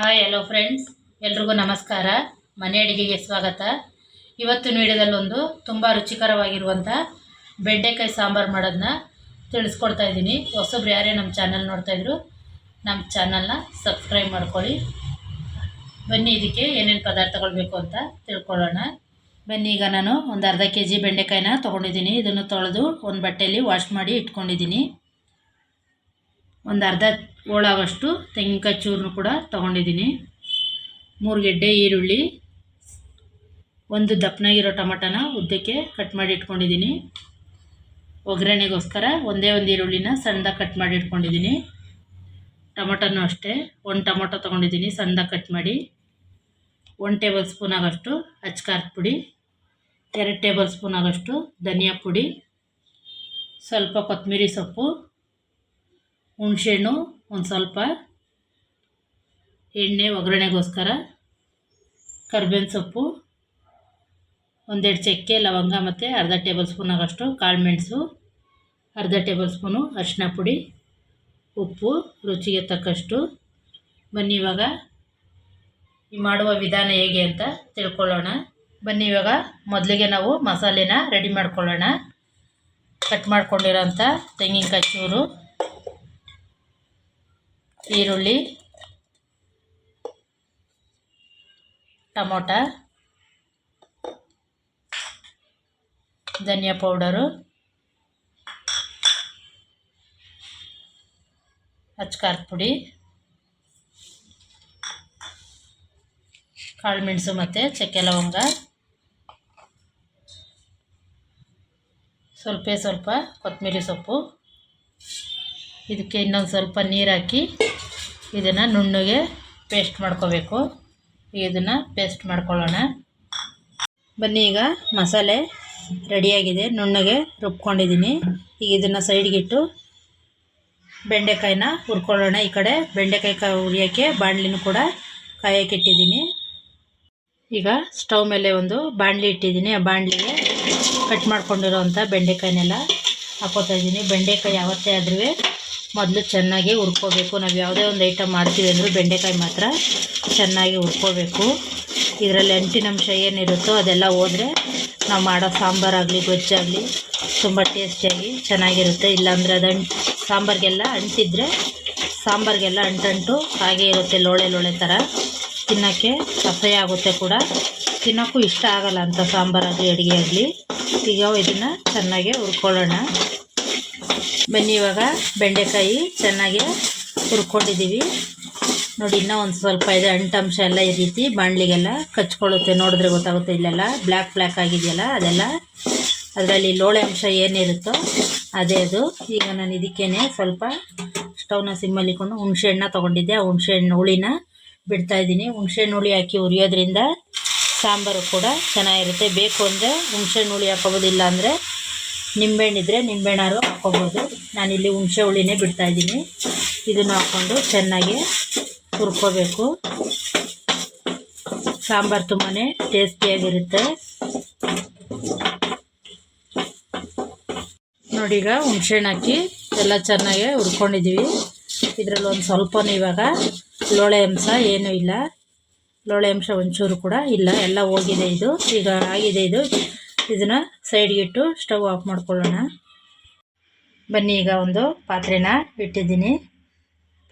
Hi hello friends, ಎಲ್ರಿಗೂ ನಮಸ್ಕಾರ. ಮನೆ ಅಡುಗೆಗೆ ಸ್ವಾಗತ. ಇವತ್ತಿನ ವಿಡಿಯೋದಲ್ಲಿ ಒಂದು ತುಂಬ ರುಚಿಕರವಾಗಿರುವಂಥ ಬೆಂಡೆಕಾಯಿ ಸಾಂಬಾರು ಮಾಡೋದನ್ನ ತಿಳಿಸ್ಕೊಡ್ತಾ ಇದ್ದೀನಿ. ಹೊಸಬ್ರು ಯಾರೇ ನಮ್ಮ ಚಾನಲ್ ನೋಡ್ತಾಯಿದ್ರು ನಮ್ಮ ಚಾನಲ್ನ ಸಬ್ಸ್ಕ್ರೈಬ್ ಮಾಡ್ಕೊಳ್ಳಿ. ಬನ್ನಿ ಇದಕ್ಕೆ ಏನೇನು ಪದಾರ್ಥಗಳು ಬೇಕು ಅಂತ ತಿಳ್ಕೊಳ್ಳೋಣ. ಬನ್ನಿ, ಈಗ ನಾನು ಒಂದು ಅರ್ಧ kg ಬೆಂಡೆಕಾಯಿನ ತೊಗೊಂಡಿದ್ದೀನಿ. ಇದನ್ನು ತೊಳೆದು ಒಂದು ಬಟ್ಟೆಯಲ್ಲಿ ವಾಶ್ ಮಾಡಿ ಇಟ್ಕೊಂಡಿದ್ದೀನಿ. ಒಂದು ಅರ್ಧ ಹೋಳಾಗಷ್ಟು ತೆಂಗಿನಕಾಯಿ ಚೂರನ್ನು ಕೂಡ ತೊಗೊಂಡಿದ್ದೀನಿ. 3 ಗೆಡ್ಡೆ ಈರುಳ್ಳಿ, ಒಂದು ದಪ್ಪನಾಗಿರೋ ಟೊಮಟನ ಉದ್ದಕ್ಕೆ ಕಟ್ ಮಾಡಿ ಇಟ್ಕೊಂಡಿದ್ದೀನಿ. ಒಗ್ಗರಣೆಗೋಸ್ಕರ ಒಂದೇ ಒಂದು ಈರುಳ್ಳಿನ ಸಣ್ಣದಾಗಿ ಕಟ್ ಮಾಡಿ ಇಟ್ಕೊಂಡಿದ್ದೀನಿ. ಟೊಮಟನೂ ಅಷ್ಟೇ, ಒಂದು ಟೊಮಟೊ ತೊಗೊಂಡಿದ್ದೀನಿ ಸಣ್ಣದಾಗಿ ಕಟ್ ಮಾಡಿ. 1 ಟೇಬಲ್ ಸ್ಪೂನ್ ಆಗೋಷ್ಟು ಅಚ್ಕಾರದ ಪುಡಿ, 2 ಟೇಬಲ್ ಸ್ಪೂನ್ ಆಗೋಷ್ಟು ಧನಿಯಾ ಪುಡಿ, ಸ್ವಲ್ಪ ಕೊತ್ತಂಬರಿ ಸೊಪ್ಪು, ಹುಣಸೆಹಣ್ಣು, ಒಂದು ಸ್ವಲ್ಪ ಎಣ್ಣೆ ಒಗ್ಗರಣೆಗೋಸ್ಕರ, ಕರ್ಬೇವಿನ ಸೊಪ್ಪು, 1 ಚಕ್ಕೆ, ಲವಂಗ ಮತ್ತು ಅರ್ಧ ಟೇಬಲ್ ಸ್ಪೂನ್ ಆಗೋಷ್ಟು ಕಾಳು ಮೆಣಸು, ಅರ್ಧ ಟೇಬಲ್ ಸ್ಪೂನು ಅರಿಶಿನ ಪುಡಿ, ಉಪ್ಪು ರುಚಿಗೆ ತಕ್ಕಷ್ಟು. ಬನ್ನಿ ಇವಾಗ ಈ ಮಾಡುವ ವಿಧಾನ ಹೇಗೆ ಅಂತ ತಿಳ್ಕೊಳ್ಳೋಣ. ಬನ್ನಿ ಇವಾಗ ಮೊದಲಿಗೆ ನಾವು ಮಸಾಲೆನ ರೆಡಿ ಮಾಡ್ಕೊಳ್ಳೋಣ. ಕಟ್ ಮಾಡ್ಕೊಂಡಿರೋಂಥ ತೆಂಗಿನಕಾಯಿ ಚೂರು, ಈರುಳ್ಳಿ, ಟೊಮೊಟ, ಧನಿಯಾ ಪೌಡರು, ಅಚ್ಕಾರದ ಪುಡಿ, ಕಾಳು ಮೆಣಸು ಮತ್ತು ಚಕ್ಕೆ ಲವಂಗ, ಸ್ವಲ್ಪ ಕೊತ್ತಂಬರಿ ಸೊಪ್ಪು. ಇದಕ್ಕೆ ಇನ್ನೊಂದು ಸ್ವಲ್ಪ ನೀರು ಹಾಕಿ ಇದನ್ನು ನುಣ್ಣಗೆ ಪೇಸ್ಟ್ ಮಾಡ್ಕೋಬೇಕು. ಇದನ್ನು ಪೇಸ್ಟ್ ಮಾಡ್ಕೊಳ್ಳೋಣ. ಬನ್ನಿ, ಈಗ ಮಸಾಲೆ ರೆಡಿಯಾಗಿದೆ, ನುಣ್ಣಗೆ ರುಬ್ಕೊಂಡಿದ್ದೀನಿ. ಈಗ ಇದನ್ನು ಸೈಡ್ಗಿಟ್ಟು ಬೆಂಡೆಕಾಯಿನ ಹುರ್ಕೊಳ್ಳೋಣ. ಈ ಕಡೆ ಬೆಂಡೆಕಾಯಿ ಹುರಿಯೋಕ್ಕೆ ಬಾಣಲಿನೂ ಕೂಡ ಕಾಯೋಕ್ಕೆ ಇಟ್ಟಿದ್ದೀನಿ. ಈಗ ಸ್ಟವ್ ಮೇಲೆ ಒಂದು ಬಾಣಲಿ ಇಟ್ಟಿದ್ದೀನಿ. ಆ ಬಾಣಲಿಗೆ ಕಟ್ ಮಾಡ್ಕೊಂಡಿರೋವಂಥ ಬೆಂಡೆಕಾಯಿನೆಲ್ಲ ಹಾಕೋತಾ ಇದ್ದೀನಿ. ಬೆಂಡೆಕಾಯಿ ಯಾವತ್ತೇ ಆದ್ರೂ ಮೊದಲು ಚೆನ್ನಾಗಿ ಹುರ್ಕೋಬೇಕು. ನಾವು ಯಾವುದೇ ಒಂದು ಐಟಮ್ ಮಾಡ್ತೀವಿ ಅಂದರೂ ಬೆಂಡೆಕಾಯಿ ಮಾತ್ರ ಚೆನ್ನಾಗಿ ಹುರ್ಕೋಬೇಕು. ಇದರಲ್ಲಿ ಅಂಟಿನಂಶ ಏನಿರುತ್ತೋ ಅದೆಲ್ಲ ಹೋದರೆ ನಾವು ಮಾಡೋ ಸಾಂಬಾರಾಗಲಿ ಗೊಜ್ಜಾಗಲಿ ತುಂಬ ಟೇಸ್ಟಿಯಾಗಿ ಚೆನ್ನಾಗಿರುತ್ತೆ. ಇಲ್ಲಾಂದರೆ ಅದು ಸಾಂಬಾರಿಗೆಲ್ಲ ಅಂಟಿದ್ರೆ ಸಾಂಬಾರಿಗೆಲ್ಲ ಅಂಟಂಟು ಹಾಗೆ ಇರುತ್ತೆ, ಲೋಳೆ ಥರ. ತಿನ್ನೋಕ್ಕೆ ಅಸಹ್ಯ ಆಗುತ್ತೆ ಕೂಡ, ತಿನ್ನೋಕ್ಕೂ ಇಷ್ಟ ಆಗಲ್ಲ ಅಂತ ಸಾಂಬಾರಾಗಲಿ ಅಡುಗೆ ಆಗಲಿ. ಈಗ ಇದನ್ನು ಚೆನ್ನಾಗಿ ಹುರ್ಕೊಳ್ಳೋಣ. ಬನ್ನಿ, ಇವಾಗ ಬೆಂಡೆಕಾಯಿ ಚೆನ್ನಾಗಿ ಹುರ್ಕೊಂಡಿದ್ದೀವಿ ನೋಡಿ. ಇನ್ನೂ ಒಂದು ಸ್ವಲ್ಪ ಇದೆ, ಅಂಟಂಶ ಎಲ್ಲ ಈ ರೀತಿ ಬಾಣಲಿಗೆಲ್ಲ ಕಚ್ಕೊಳ್ಳುತ್ತೆ. ನೋಡಿದ್ರೆ ಗೊತ್ತಾಗುತ್ತೆ. ಇಲ್ಲೆಲ್ಲ ಬ್ಲ್ಯಾಕ್ ಆಗಿದೆಯಲ್ಲ, ಅದೆಲ್ಲ ಅದರಲ್ಲಿ ಲೋಳೆ ಅಂಶ ಏನಿರುತ್ತೋ ಅದೇ ಅದು. ಈಗ ನಾನು ಇದಕ್ಕೇನೆ ಸ್ವಲ್ಪ ಸ್ಟವ್ನ ಸಿಮ್ಮಲ್ಲಿ ಇಟ್ಕೊಂಡು ಹುಣಸೆಹಣ್ಣ ತೊಗೊಂಡಿದ್ದೆ. ಆ ಹುಣಸೆಹಣ್ಣು ಹುಳಿನ ಬಿಡ್ತಾಯಿದ್ದೀನಿ. ಹುಣಸೆಹಣ್ಣು ಹುಳಿ ಹಾಕಿ ಹುರಿಯೋದ್ರಿಂದ ಸಾಂಬಾರು ಕೂಡ ಚೆನ್ನಾಗಿರುತ್ತೆ. ಬೇಕು ಅಂದರೆ ಹುಣಸೆಹಣ್ಣು ಹುಳಿ ಹಾಕೋಬೋದಿಲ್ಲ ಅಂದರೆ ನಿಂಬೆಹಣ್ಣಿದ್ರೆ ನಿಂಬೆಹಣ್ಣಾರು ಹಾಕ್ಕೋಬೋದು. ನಾನಿಲ್ಲಿ ಹುಣಸೆ ಹುಳಿನೇ ಬಿಡ್ತಾಯಿದ್ದೀನಿ. ಇದನ್ನು ಹಾಕ್ಕೊಂಡು ಚೆನ್ನಾಗಿ ಹುರ್ಕೋಬೇಕು. ಸಾಂಬಾರು ತುಂಬಾ ಟೇಸ್ಟಿಯಾಗಿರುತ್ತೆ ನೋಡಿ. ಈಗ ಹುಣಸೆಹಣ್ಣು ಹಾಕಿ ಎಲ್ಲ ಚೆನ್ನಾಗಿ ಹುರ್ಕೊಂಡಿದ್ದೀವಿ. ಇದರಲ್ಲಿ ಒಂದು ಸ್ವಲ್ಪನೂ ಇವಾಗ ಲೋಳೆ ಅಂಶ ಏನೂ ಇಲ್ಲ, ಲೋಳೆ ಅಂಶ ಒಂಚೂರು ಕೂಡ ಇಲ್ಲ, ಎಲ್ಲ ಹೋಗಿದೆ. ಇದು ಈಗ ಆಗಿದೆ. ಇದನ್ನು ಸೈಡ್ಗಿಟ್ಟು ಸ್ಟವ್ ಆಫ್ ಮಾಡ್ಕೊಳ್ಳೋಣ. ಬನ್ನಿ, ಈಗ ಒಂದು ಪಾತ್ರೆನ ಇಟ್ಟಿದ್ದೀನಿ.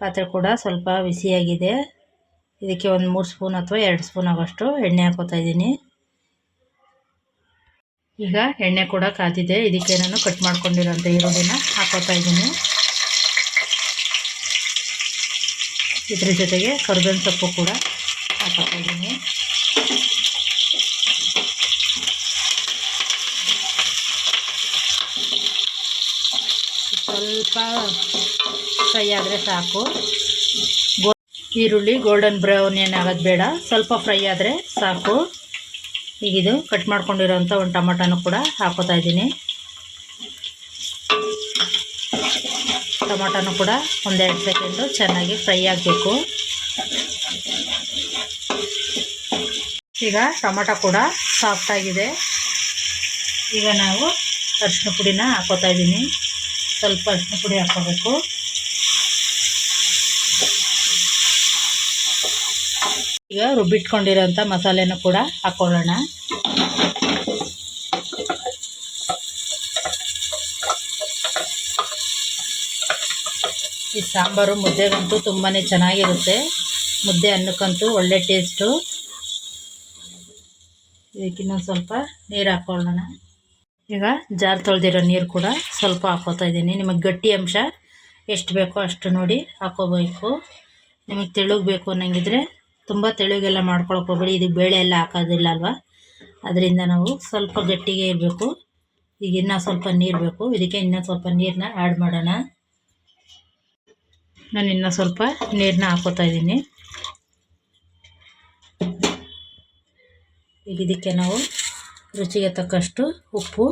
ಪಾತ್ರೆ ಕೂಡ ಸ್ವಲ್ಪ ಬಿಸಿಯಾಗಿದೆ. ಇದಕ್ಕೆ ಒಂದು 3 ಸ್ಪೂನ್ ಅಥವಾ 2 ಸ್ಪೂನ್ ಆಗೋಷ್ಟು ಎಣ್ಣೆ ಹಾಕೋತಾ ಇದ್ದೀನಿ. ಈಗ ಎಣ್ಣೆ ಕೂಡ ಕಾದಿದೆ. ಇದಕ್ಕೆ ನಾನು ಕಟ್ ಮಾಡ್ಕೊಂಡಿರೋಂಥ ಈರುಳ್ಳಿನ ಹಾಕೋತಾ ಇದ್ದೀನಿ. ಇದ್ರ ಜೊತೆಗೆ ಕರ್ಬೇವಿನ ಸೊಪ್ಪು ಕೂಡ ಹಾಕೋತಾ ಇದ್ದೀನಿ. ಸ್ವಲ್ಪ ಫ್ರೈ ಆದರೆ ಸಾಕು. ಈರುಳ್ಳಿ ಗೋಲ್ಡನ್ ಬ್ರೌನ್ ಏನಾಗೋದು ಬೇಡ, ಸ್ವಲ್ಪ ಫ್ರೈ ಆದರೆ ಸಾಕು. ಈಗ ಇದು ಕಟ್ ಮಾಡ್ಕೊಂಡಿರೋಂಥ ಒಂದು ಟೊಮಟೊನೂ ಕೂಡ ಹಾಕೋತಾ ಇದ್ದೀನಿ. ಟೊಮಟೊನೂ ಕೂಡ 1-2 ಸೆಕೆಂಡು ಚೆನ್ನಾಗಿ ಫ್ರೈ ಆಗಬೇಕು. ಈಗ ಟೊಮಟೊ ಕೂಡ ಸಾಫ್ಟಾಗಿದೆ. ಈಗ ನಾವು ಅರಿಶಿನ ಪುಡಿನ ಹಾಕೋತಾ ಇದ್ದೀನಿ. ಸ್ವಲ್ಪ ಅರಿಶಿನ ಪುಡಿ ಹಾಕ್ಕೋಬೇಕು. ಈಗ ರುಬ್ಬಿಟ್ಕೊಂಡಿರೋಂಥ ಮಸಾಲೆನೂ ಕೂಡ ಹಾಕ್ಕೊಳ್ಳೋಣ. ಈ ಸಾಂಬಾರು ಮುದ್ದೆಗಂತೂ ತುಂಬಾ ಚೆನ್ನಾಗಿರುತ್ತೆ. ಮುದ್ದೆ ಅನ್ನಕ್ಕಂತೂ ಒಳ್ಳೆ ಟೇಸ್ಟು. ಇದಕ್ಕೆ ಇನ್ನೊಂದು ಸ್ವಲ್ಪ ನೀರು ಹಾಕ್ಕೊಳ್ಳೋಣ. ಈಗ ಜಾರ್ ತೊಳೆದಿರೋ ನೀರು ಕೂಡ ಸ್ವಲ್ಪ ಹಾಕ್ಕೋತಾ ಇದ್ದೀನಿ. ನಿಮಗೆ ಗಟ್ಟಿ ಅಂಶ ಎಷ್ಟು ಬೇಕೋ ಅಷ್ಟು ನೋಡಿ ಹಾಕ್ಕೋಬೇಕು. ನಿಮಗೆ ತೆಳುಗೆ ಬೇಕು ಅನ್ನಂಗಿದ್ರೆ ತುಂಬ ತೆಳುಗೆಲ್ಲ ಮಾಡ್ಕೊಳಕ್ಕೆ ಹೋಗ್ಬೇಡಿ. ಇದಕ್ಕೆ ಬೇಳೆ ಎಲ್ಲ ಹಾಕೋದಿಲ್ಲ ಅಲ್ವಾ, ಅದರಿಂದ ನಾವು ಸ್ವಲ್ಪ ಗಟ್ಟಿಗೆ ಇರಬೇಕು. ಈಗ ಇನ್ನೂ ಸ್ವಲ್ಪ ನೀರು ಬೇಕು. ಇದಕ್ಕೆ ಇನ್ನೂ ಸ್ವಲ್ಪ ನೀರನ್ನ ಆ್ಯಡ್ ಮಾಡೋಣ. ನಾನು ಇನ್ನೂ ಸ್ವಲ್ಪ ನೀರನ್ನ ಹಾಕ್ಕೋತಾ ಇದ್ದೀನಿ. ಈಗ ಇದಕ್ಕೆ ನಾವು ರುಚಿಗೆ ತಕ್ಕಷ್ಟು ಉಪ್ಪು,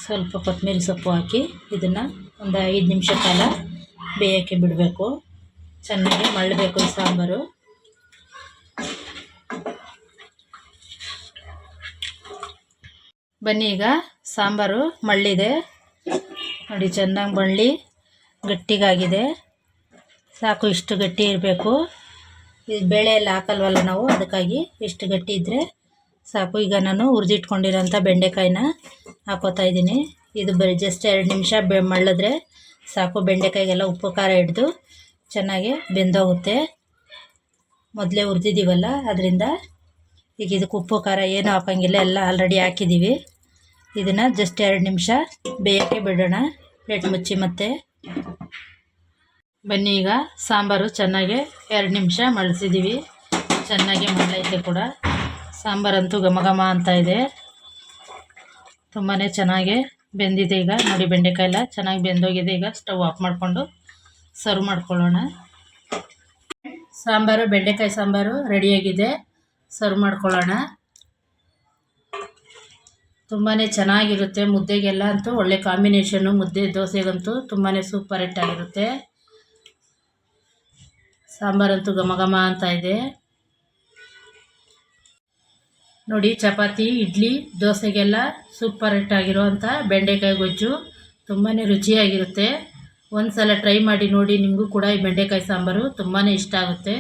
ಸ್ವಲ್ಪ ಕೊತ್ತಂಬರಿ ಸೊಪ್ಪು ಹಾಕಿ ಇದನ್ನು ಒಂದು 5 ನಿಮಿಷ ಕಾಲ ಬೇಯೋಕ್ಕೆ ಬಿಡಬೇಕು. ಚೆನ್ನಾಗಿ ಮಳ್ಳಬೇಕು ಈ ಸಾಂಬಾರು. ಬನ್ನಿ, ಈಗ ಸಾಂಬಾರು ಮಳ್ಳಿದೆ ನೋಡಿ, ಚೆನ್ನಾಗಿ ಮಳ್ಳಿ ಗಟ್ಟಿಗಾಗಿದೆ. ಸಾಕು, ಇಷ್ಟು ಗಟ್ಟಿ ಇರಬೇಕು. ಇದು ಬೇಳೆ ಎಲ್ಲ ಹಾಕಲ್ವಲ್ಲ ನಾವು, ಅದಕ್ಕಾಗಿ ಇಷ್ಟು ಗಟ್ಟಿ ಇದ್ದರೆ ಸಾಕು. ಈಗ ನಾನು ಹುರಿದಿಟ್ಕೊಂಡಿರೋಂಥ ಬೆಂಡೆಕಾಯಿನ ಹಾಕೋತಾ ಇದ್ದೀನಿ. ಇದು ಬರೀ ಜಸ್ಟ್ 2 ನಿಮಿಷ ಮಳ್ಳಿದ್ರೆ ಸಾಕು. ಬೆಂಡೆಕಾಯಿಗೆಲ್ಲ ಉಪ್ಪು ಖಾರ ಹಿಡ್ದು ಚೆನ್ನಾಗಿ ಬೆಂದೋಗುತ್ತೆ. ಮೊದಲೇ ಹುರಿದಿದ್ದೀವಲ್ಲ ಅದರಿಂದ. ಈಗ ಇದಕ್ಕೆ ಉಪ್ಪು ಖಾರ ಏನೂ ಹಾಕೋಂಗಿಲ್ಲ, ಎಲ್ಲ ಆಲ್ರೆಡಿ ಹಾಕಿದ್ದೀವಿ. ಇದನ್ನು ಜಸ್ಟ್ 2 ನಿಮಿಷ ಬೇಯೋಕ್ಕೆ ಬಿಡೋಣ, ಪ್ಲೇಟ್ ಮುಚ್ಚಿ. ಮತ್ತೆ ಬನ್ನಿ, ಈಗ ಸಾಂಬಾರು ಚೆನ್ನಾಗಿ 2 ನಿಮಿಷ ಮಳ್ಸಿದ್ದೀವಿ. ಚೆನ್ನಾಗಿ ಮಳ್ಳೈತೆ ಕೂಡ. ಸಾಂಬಾರಂತೂ ಘಮ ಘಮ ಅಂತ ಇದೆ, ತುಂಬಾ ಚೆನ್ನಾಗಿ ಬೆಂದಿದೆ. ಈಗ ನೋಡಿ, ಬೆಂಡೆಕಾಯಿ ಎಲ್ಲ ಚೆನ್ನಾಗಿ ಬೆಂದೋಗಿದೆ. ಈಗ ಸ್ಟವ್ ಆಫ್ ಮಾಡಿಕೊಂಡು ಸರ್ವ್ ಮಾಡ್ಕೊಳ್ಳೋಣ. ಸಾಂಬಾರು, ಬೆಂಡೆಕಾಯಿ ಸಾಂಬಾರು ರೆಡಿಯಾಗಿದೆ. ಸರ್ವ್ ಮಾಡ್ಕೊಳ್ಳೋಣ. ತುಂಬಾ ಚೆನ್ನಾಗಿರುತ್ತೆ. ಮುದ್ದೆಗೆಲ್ಲ ಅಂತೂ ಒಳ್ಳೆ ಕಾಂಬಿನೇಷನ್ನು. ಮುದ್ದೆ ದೋಸೆಗಂತೂ ತುಂಬಾ ಸೂಪರ್ ಹಿಟ್ಟಾಗಿರುತ್ತೆ. ಸಾಂಬಾರಂತೂ ಘಮ ಘಮ ಅಂತ ಇದೆ ನೋಡಿ. ಚಪಾತಿ, ಇಡ್ಲಿ, ದೋಸೆಗೆಲ್ಲ ಸೂಪರ್ ಹಿಟ್ಟಾಗಿರೋ ಅಂಥ ಬೆಂಡೆಕಾಯಿ ಗೊಜ್ಜು ತುಂಬಾ ರುಚಿಯಾಗಿರುತ್ತೆ. ಒಂದು ಸಲ ಟ್ರೈ ಮಾಡಿ ನೋಡಿ. ನಿಮಗೂ ಕೂಡ ಈ ಬೆಂಡೆಕಾಯಿ ಸಾಂಬಾರು ತುಂಬಾ ಇಷ್ಟ ಆಗುತ್ತೆ.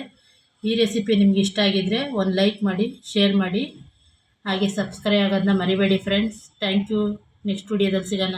ಈ ರೆಸಿಪಿ ನಿಮ್ಗೆ ಇಷ್ಟ ಆಗಿದ್ದರೆ ಒಂದು ಲೈಕ್ ಮಾಡಿ, ಶೇರ್ ಮಾಡಿ, ಹಾಗೆ ಸಬ್ಸ್ಕ್ರೈಬ್ ಆಗೋದನ್ನ ಮರಿಬೇಡಿ ಫ್ರೆಂಡ್ಸ್. Thank you. ನೆಕ್ಸ್ಟ್ ವಿಡಿಯೋದಲ್ಲಿ ಸಿಗೋಣ.